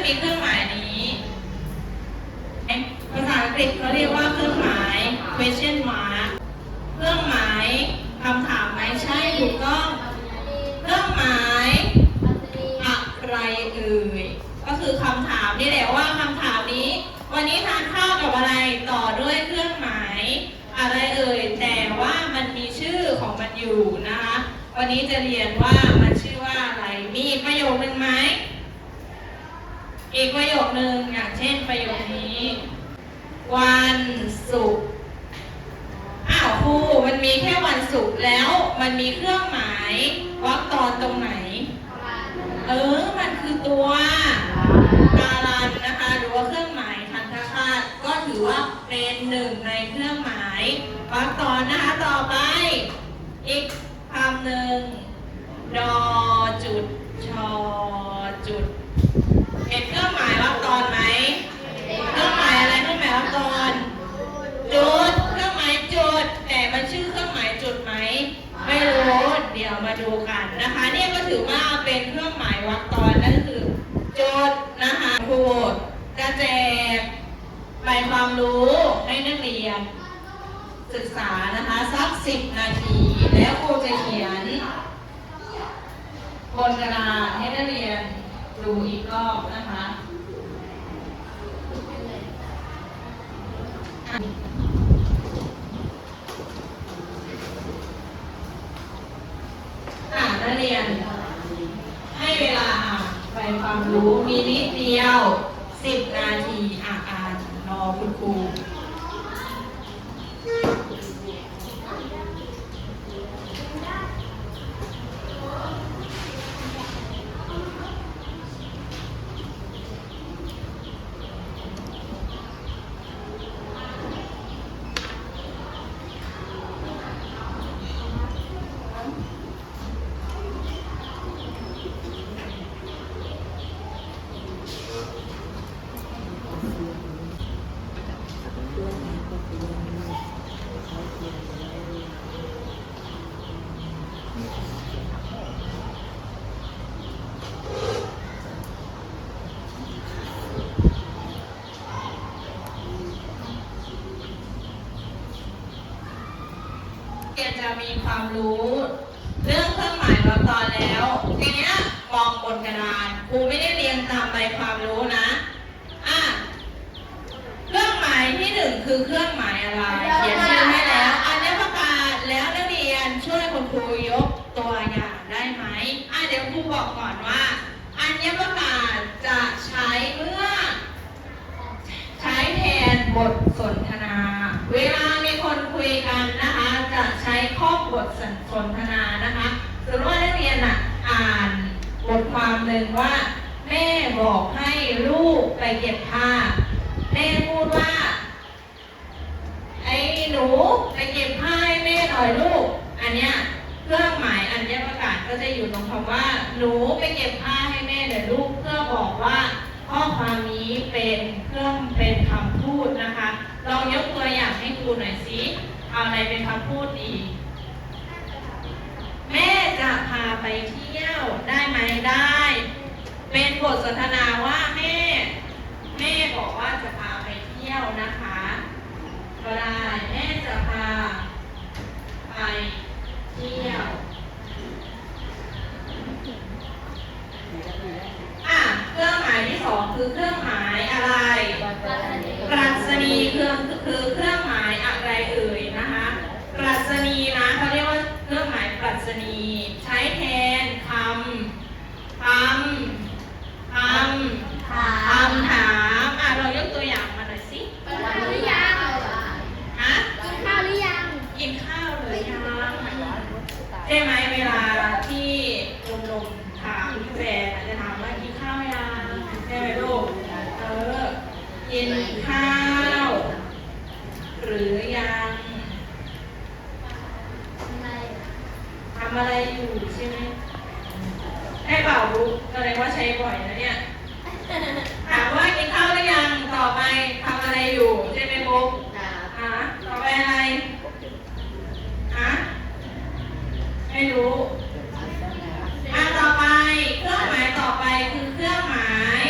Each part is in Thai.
มีเครื่องหมายนี้ภาษาอังกฤษเขาเรียกว่าเครื่องหมาย question mark เครื่องหมายคำถามไหมใช่ถูกต้องเครื่องหมายอะไรเอ่ยก็คือคำถามนี่แหละว่าคำถามนี้วันนี้ทานข้าวกับอะไรต่อด้วยเครื่องหมายอะไรเอ่ยแต่ว่ามันมีชื่อของมันอยู่นะคะวันนี้จะเรียนว่ามันชื่อว่าอะไรมีประโยคนึงไหมอีกประโยคนึงอย่างเช่นประโยคนี้วันศุกร์ครูมันมีแค่วันศุกร์แล้วมันมีเครื่องหมายวรรคตอนตรงไหนมันคือตัวการันนะคะหรือว่าเครื่องหมายทันตคาตก็ถือว่าเป็นหนึ่งในเครื่องหมายวรรคตอนนะคะต่อไปอีกคำหนึ่งดอจุดชอจุดเป็นเครื่องหมายวรรคตอนไหมเครื่องหมายอะไรเครื่องหมายวรรคตอนจุดเครื่องหมายจุดแต่มันชื่อเครื่องหมายจุดไหมไม่รู้เดี๋ยวมาดูกันนะคะเนี่ยก็ถือว่าเป็นเครื่องหมายวรรคตอนนั่นคือจุดนะคะครูจะแจกใบความรู้ให้นักเรียนศึกษานะคะสัก10 นาทีแล้วครูจะเขียนบนกระดาษให้นักเรียนดูอีกรอบนะคะนักเรียนให้เวลาไปความรู้มีนิดเดียว10 นาทีอ่านรอคุณครูจะมีความรู้เรื่องเครื่องหมายวรรคตอนแล้วทีนี้มองบนกระดานครูไม่ได้เรียงตามใบความรู้นะเครื่องหมายที่1คือเครื่องหมายอะไรเขียนชื่อให้แล้วอัญญประกาศแล้วนักเรียนช่วยคุณครูยกตัวอย่างได้ไหมเดี๋ยวครูบอกก่อนว่าอัญญประกาศจะใช้เมื่อใช้แทนบทสนทนาเวลามีคนคุยกันนะคะจะใช้ข้อบทสนทนานะคะสมมติว่านักเรียนอ่านบทความหนึ่งว่าแม่บอกให้ลูกไปเก็บผ้าแม่พูดว่าไอ้หนูไปเก็บผ้าให้แม่หน่อยลูกอันเนี้ยเครื่องหมายอัญญประกาศก็จะอยู่ตรงคำว่าหนูไปเก็บผ้าให้แม่หน่อยลูกเพื่อบอกว่าข้อความนี้เป็นคำพูดนะคะลองยกตัวอย่างให้ครูหน่อยสิเอาอะไรเป็นคำพูดดีแม่จะพาไปเที่ยวได้ไหมได้เป็นบทสนทนาว่าแม่บอกว่าจะพาไปเที่ยวนะคะก็ได้แม่จะพาไปเที่ยวเครื่องหมายที่2คือเครื่องหมายอะไรปรัชนีคือเครื่องหมายอะไรเอ่ยนะคะปรัชนีนะเขาเรียกว่าเครื่องหมายปรัชนีใช้แทนคำถามเรายกตัวอย่างมาหน่อยสิกินข้าวหรือยังกินข้าวหรือยังกินข้าวหรือยังใช่ไหมเวลาที่ลมถามแฟนจะถามว่ากินข้าวยังใช่ไหมลูกกินข้าวหรือยังทำอะไรอยู่ใช่ไหมให้เปล่ารู้แสดงว่าใช้บ่อยนะเนี่ยถามว่ากินข้าวหรือยังต่อไปทำอะไรอยู่ใช่ไหมบุ๊กต่อไปอะไรไม่รู้ต่อไปเครื่องหมายต่อไปคือเครื่องหมาย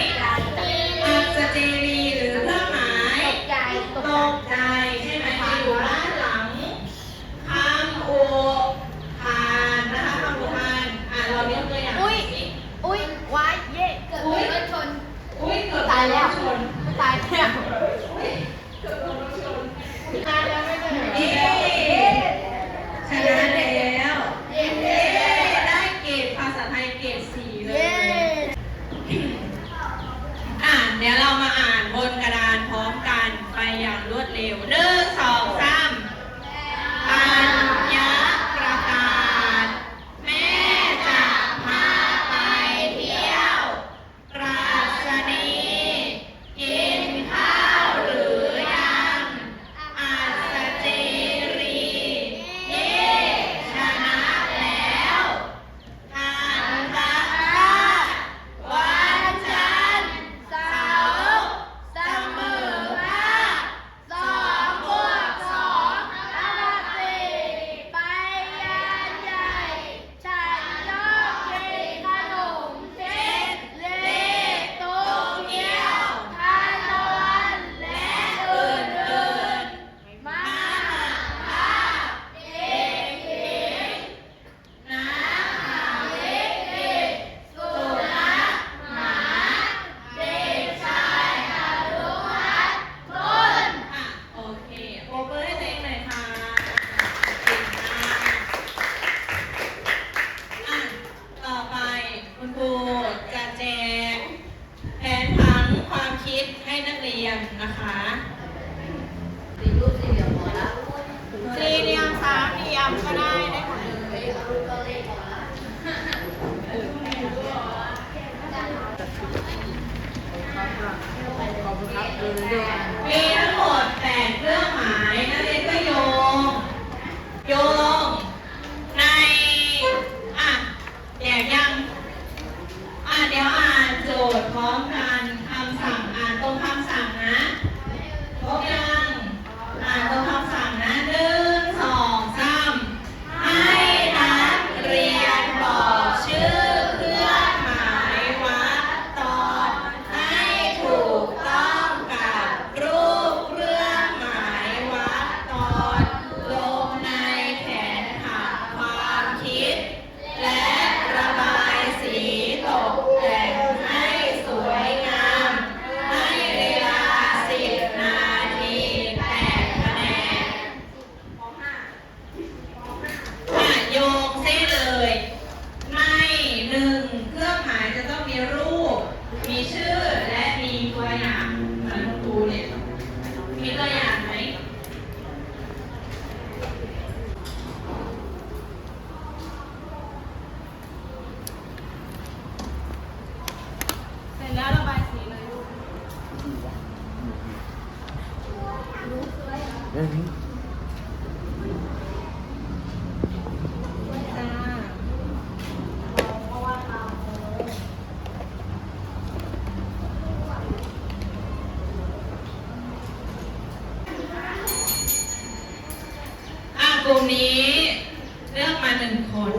มาหนึ่งคน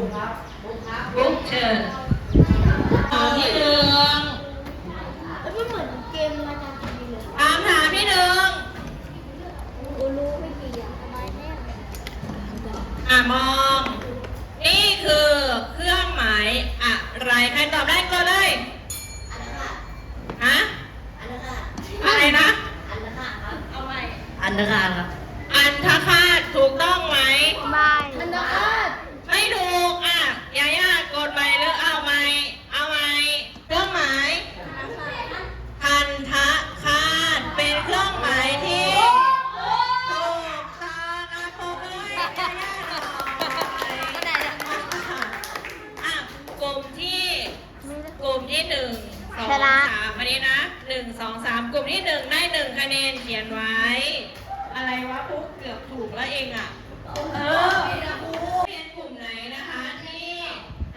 บุ๊กเชิญพี่หนึ่ง แล้วมันเหมือนเกมรายการทีวีเลย ถามพี่หนึ่ง กูรู้ไม่กี่อย่างทำไมแน่ มอง นี่คือเครื่องหมายอะไรใครตอบได้ก็เลยฮะอะไรนะ เอาใหม่ อันธคารครับ อันทคาตถูกต้องไหม ไม่มันจะคาด ไม่ถูกยาย่ากดใหม่หรือเอาใหม่เครื่องหมายอันทคาตเป็นเครื่องหมายที่ถูกต้องปรบมือให้ยาย่าหน่อยกลุ่มที่หนึ่งสองสามวันนี้นะ1 2 3กลุ่มที่1ได้1คะแนนเขียนไว้ อะไรวะปุ๊บเกือบถูกแล้วเองเป็นกลุ่มไหนนะคะที่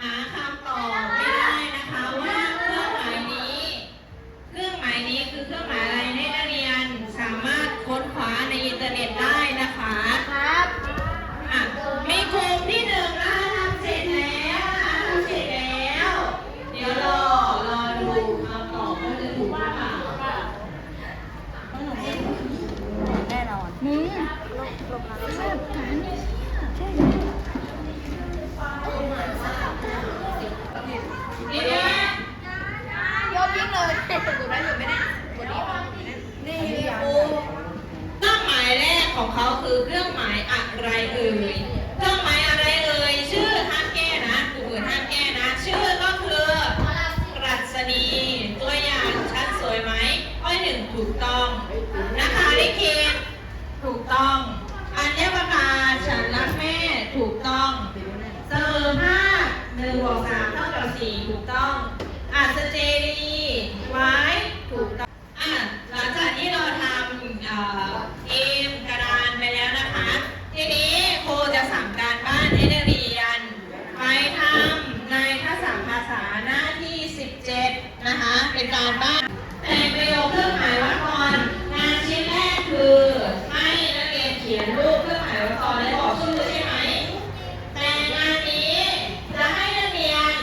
หาคำตอบไม่ได้นะคะว่าเครื่องหมายนี้คือเครื่องหมายอะไรให้นักเรียนสามารถค้นคว้าในอินเทอร์เน็ตได้นะคะ ครับ มีกลุ่มที่1นะคะทำเสร็จแล้ว เดี๋ยวรอดูคำตอบว่าจะถูกหรือเปล่า แน่นอน มึง นี่นะ ยกยิงเลยกูได้หรือไม่ได้กูดีนี่กู เครื่องหมายแรกของเขาคือเครื่องหมายอะไรเอ่ย เครื่องหมายอะไรเอ่ย ชื่อห้ามแก้นะกลุ่มอื่นห้ามแก้นะ ชื่อก็คือรัศนีตัวอย่างชั้นสวยไหมข้อ1ถูกต้องนะคะลิขิตถูกต้อง อัญญประกาศฉันรักแม่ถูกต้องเสริมห้า1 บวก 3 เท่ากับ 4 ถูกต้องอัศเจรีไว้ถูกต้องหลังจากที่เราทำเกมกระดานไปแล้วนะคะ ทีนี้ครูจะสั่งการบ้านให้นักเรียนไปทำในทักษะภาษาหน้าที่ 17 นะคะ เป็นการบ้านแต่งประโยคเครื่องหมายวรรคกรงานชิ้นแรกคือให้นักเรียนเขียนรูปเครื่องหมายวรรคกรและบอกชื่อใช่ไหม แต่งานนี้จะให้นักเรียน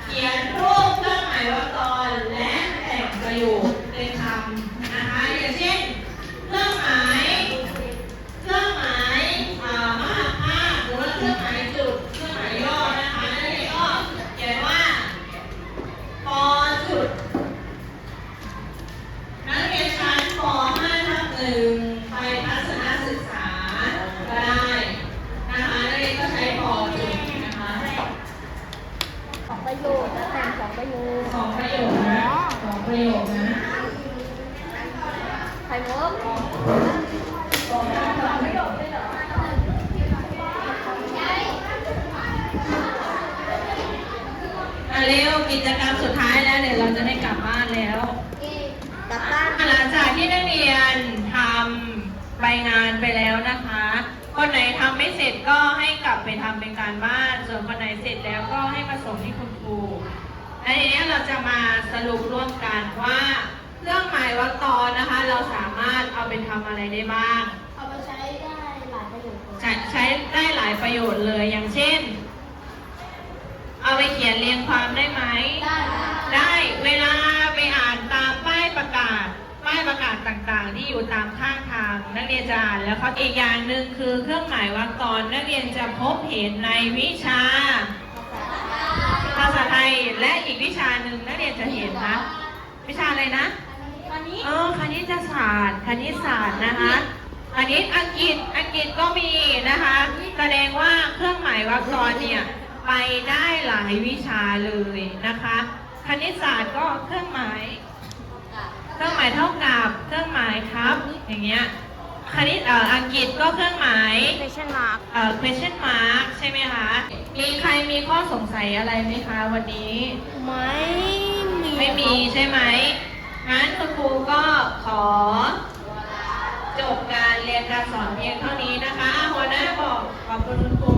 เขียนรูปเครื่องหมายวรรคกรและแต่งประโยคเป็นคำนะคะอย่างเช่นเครื่องหมายมหาภาคหรือว่าเครื่องหมายจุดเครื่องหมายย่อนะคะนักเรียนก็เขียนว่าปอจุดนักเรียนชั้นป .5/1 ไปทัศนศึกษาก็ได้นะคะนักเรียนก็ใช้ปอจุดนะคะ 2 ประโยคแล้วแต่ง2 ประโยค 2 ประโยคนะ2 ประโยคนะ ไข่มุก เร็วกิจกรรมสุดท้ายแล้วเดี๋ยวเราจะได้กลับบ้านแล้ว กลับบ้าน หลังจากที่นักเรียนทำใบงานไปแล้วนะคะ คนไหนทำไม่เสร็จก็ให้กลับไปทำเป็นการบ้าน ส่วนคนไหนเสร็จแล้วก็ให้มาส่งที่คุณครูและทีนี้เราจะมาสรุปร่วมกันว่าเครื่องหมายวรรคตอนนะคะ เราสามารถเอาไปทำอะไรได้บ้าง เอาไปใช้ได้หลายประโยชน์ ใช้ได้หลายประโยชน์เลยอย่างเช่น เอาไปเขียนเรียงความได้ไหม ได้เวลาไปอ่านตามป้ายประกาศต่างๆ ที่อยู่ตามข้างทางนักเรียนจะอ่านแล้วเขาอีกอย่างหนึ่งคือเครื่องหมายวรรคตอนนักเรียนจะพบเห็นในวิชาภาษาไทยและอีกวิชาหนึ่งนักเรียนจะเห็นนะวิชาอะไรนะคณิตศาสตร์นะคะคณิตอังกฤษก็มีนะคะแสดงว่าเครื่องหมายวรรคตอนเนี่ยไปได้หลายวิชาเลยนะคะ คณิตศาสตร์ก็เครื่องหมายเท่ากับเครื่องหมายครับอย่างเงี้ยคณิตอังกฤษก็เครื่องหมาย question mark question mark ใช่ไหมคะมีใครมีข้อสงสัยอะไรไหมคะวันนี้ ไม่มีใช่ไหมงั้นคุณครูก็ขอจบการเรียนการสอนเพียงเท่านี้นะคะหัวหน้าบอกขอบคุณคุณครู